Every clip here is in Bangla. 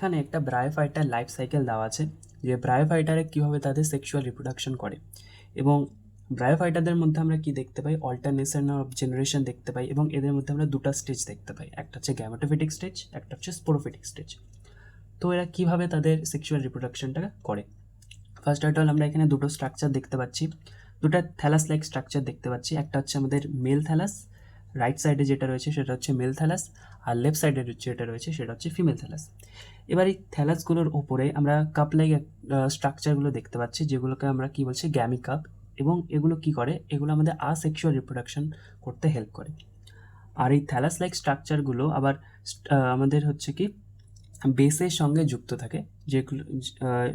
এখানে একটা ব্রায়োফাইটার লাইফ সাইকেল দেওয়া আছে, যে ব্রায়োফাইটারে কীভাবে তাদের সেক্সুয়াল রিপ্রোডাকশন করে। এবং ব্রায়োফাইটারদের মধ্যে আমরা কি দেখতে পাই, অল্টারনেশন অফ জেনারেশন দেখতে পাই, এবং এদের মধ্যে আমরা দুটো স্টেজ দেখতে পাই, একটা হচ্ছে গ্যামেটোফিটিক স্টেজ, একটা হচ্ছে স্পোরোফিটিক স্টেজ। তো এরা কীভাবে তাদের সেক্সুয়াল রিপ্রোডাকশনটা করে। ফার্স্ট অফ অল আমরা এখানে দুটো স্ট্রাকচার দেখতে পাচ্ছি, দুটো থ্যালাস লাইক স্ট্রাকচার দেখতে পাচ্ছি। একটা হচ্ছে আমাদের মেল থ্যালাস, রাইট সাইডে যেটা রয়েছে সেটা হচ্ছে মেল থ্যালাস, আর লেফট সাইডে যেটা রয়েছে সেটা হচ্ছে ফিমেল থ্যালাস। এবার এই থ্যালাসগুলোর ওপরে আমরা কাপ লাইক স্ট্রাকচারগুলো দেখতে পাচ্ছি, যেগুলোকে আমরা কি বলছি, গ্যামি কাপ। এবং এগুলো কি করে, এগুলো আমাদের আসেক্সুয়াল রিপ্রোডাকশন করতে হেল্প করে। আর এই থ্যালাস লাইক স্ট্রাকচারগুলো আবার আমাদের হচ্ছে কি বেসের সঙ্গে যুক্ত থাকে, যেগুলো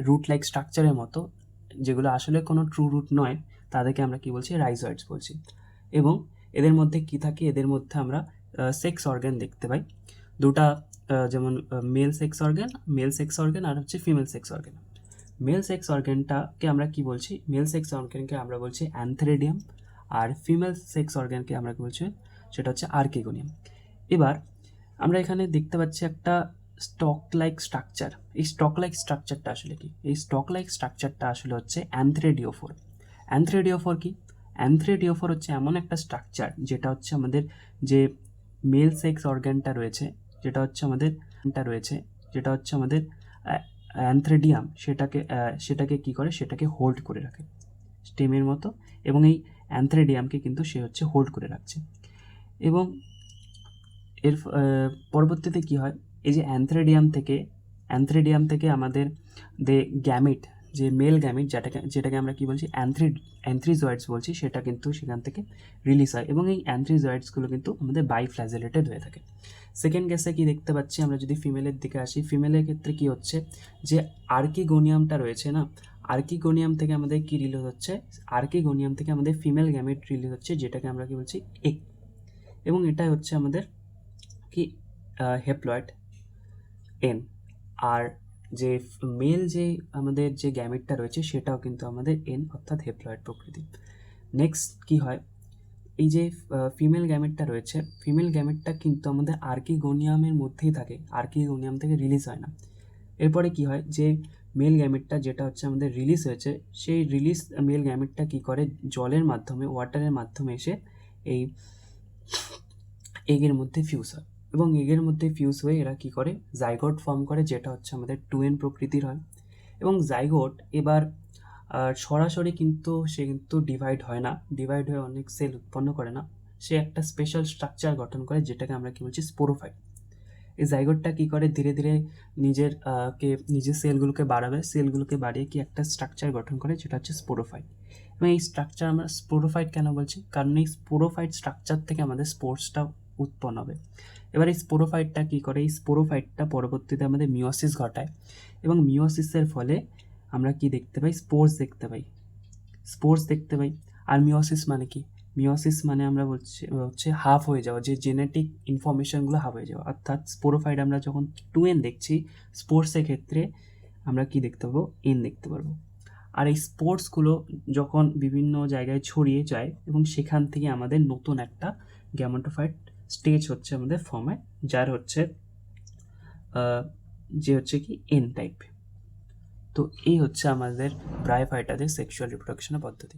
রুট লাইক স্ট্রাকচারের মতো, যেগুলো আসলে কোনো ট্রু রুট নয়, তাদেরকে আমরা কি বলছি, রাইজয়েডস বলছি। এবং এদের মধ্যে কি থাকে, এদের মধ্যে আমরা সেক্স অর্গান দেখতে পাই দুটা, যেমন মেল সেক্স অর্গান আর হচ্ছে female sex organ. Male sex অর্গানটাকে আমরা কি বলছি, মেল সেক্স অর্গানকে আমরা বলছি অ্যানথেরিডিয়াম, আর ফিমেল সেক্স অর্গানকে আমরা কি বলছি, সেটা হচ্ছে আর্কিগোনিয়াম। এবার আমরা এখানে দেখতে পাচ্ছি একটা স্টক লাইক স্ট্রাকচার। এই স্টক লাইক স্ট্রাকচারটা আসলে কি, এই স্টক লাইক স্ট্রাকচারটা আসলে হচ্ছে অ্যানথ্রেডিওফোর। অ্যানথ্রেডিওফোর কি, অ্যানথ্রেডিওফোর হচ্ছে এমন একটা স্ট্রাকচার যেটা হচ্ছে আমাদের যে মেল সেক্স অর্গানটা রয়েছে, যেটা হচ্ছে আমাদের অ্যানথ্রেডিয়াম, সেটাকে কি করে, সেটাকে হোল্ড করে রাখে স্টেমের মতো। এবং এই অ্যানথ্রেডিয়ামকে কিন্তু সে হচ্ছে হোল্ড করে রাখছে। এবং এর পরবর্তীতে কি হয়, এই যে অ্যানথ্রেডিয়াম থেকে আমাদের গ্যামিট, যে মেল গ্যামিট, যেটাকে আমরা কি বলছি, অ্যানথ্রিজয়েডস বলছি, সেটা কিন্তু সেখান থেকে রিলিজ হয়। এবং এই অ্যানথ্রিজয়েডসগুলো কিন্তু আমাদের বাইফ্ল্যাজেলেটেড হয়ে থাকে। সেকেন্ড কেসে কি দেখতে পাচ্ছি, আমরা যদি ফিমেলের দিকে আসি, ফিমেলের ক্ষেত্রে কি হচ্ছে, যে আর্কিগোনিয়ামটা রয়েছে না, আর্কিগোনিয়াম থেকে আমাদের কি রিলিজ হচ্ছে, আর্কিগোনিয়াম থেকে আমাদের ফিমেল গ্যামিট রিলিজ হচ্ছে, যেটাকে আমরা কি বলছি, এগ। এবং এটাই হচ্ছে আমাদের কি হেপ্লয়েড এন। আর যে মেল যে আমাদের যে গ্যামেটটা রয়েছে সেটাও কিন্তু আমাদের এন, অর্থাৎ হেপ্লয়েড প্রকৃতি। নেক্সট কি হয়, এই যে ফিমেল গ্যামেটটা রয়েছে, ফিমেল গ্যামেটটা কিন্তু আমাদের আর্কিগোনিয়ামের মধ্যেই থাকে, আর্কিগোনিয়াম থেকে রিলিজ হয় না। এরপরে কি হয়, যে মেল গ্যামেটটা যেটা হচ্ছে আমাদের রিলিজ হয়েছে, সেই রিলিজ মেল গ্যামেটটা কি করে, জলের মাধ্যমে, ওয়াটারের মাধ্যমে এসে এই এগের মধ্যে ফিউজ হয়। এবং এগের মধ্যে ফিউজ হয়ে এরা কি করে, জাইগোট ফর্ম করে, যেটা হচ্ছে আমাদের 2n প্রকৃতির হয়। এবং জাইগোট এবার সরাসরি কিন্তু সে কিন্তু ডিভাইড হয় না, ডিভাইড হয়ে অনেক সেল উৎপন্ন করে না, সে একটা স্পেশাল স্ট্রাকচার গঠন করে, যেটাকে আমরা কি বলছি, স্পোরোফাইট। এই জাইগোটটা কি করে, ধীরে ধীরে নিজের সেলগুলোকে বাড়িয়ে কি একটা স্ট্রাকচার গঠন করে, যেটা হচ্ছে স্পোরোফাইট। এবং এই স্ট্রাকচার আমরা স্পোরোফাইট কেন বলছি, কারণ এই স্পোরোফাইট স্ট্রাকচার থেকে আমাদের স্পোর্সটা উৎপন্ন হবে। এবার এই স্পোরোফাইটটা কী করে, এই স্পোরোফাইটটা পরবর্তীতে আমাদের মিওসিস ঘটায়। এবং মিওসিসের ফলে আমরা কি দেখতে পাই, স্পোর্স দেখতে পাই। আর মিওসিস মানে কি, মিওসিস মানে আমরা হচ্ছে হাফ হয়ে যাওয়া, যে জেনেটিক ইনফরমেশনগুলো হাফ হয়ে যাওয়া। অর্থাৎ স্পোরোফাইট আমরা যখন 2n দেখছি, স্পোর্টসের ক্ষেত্রে আমরা কি দেখতে পাবো, n দেখতে পারবো। আর এই স্পোর্টসগুলো যখন বিভিন্ন জায়গায় ছড়িয়ে যায়, এবং সেখান থেকে আমাদের নতুন একটা গ্যামেটোফাইট স্টেজ হচ্ছে আমাদের ফর্ম হয়, যার হচ্ছে কি এন টাইপ। তো এই হচ্ছে আমাদের ব্রায়োফাইটাদের সেক্সুয়াল রিপ্রোডাকশনের পদ্ধতি।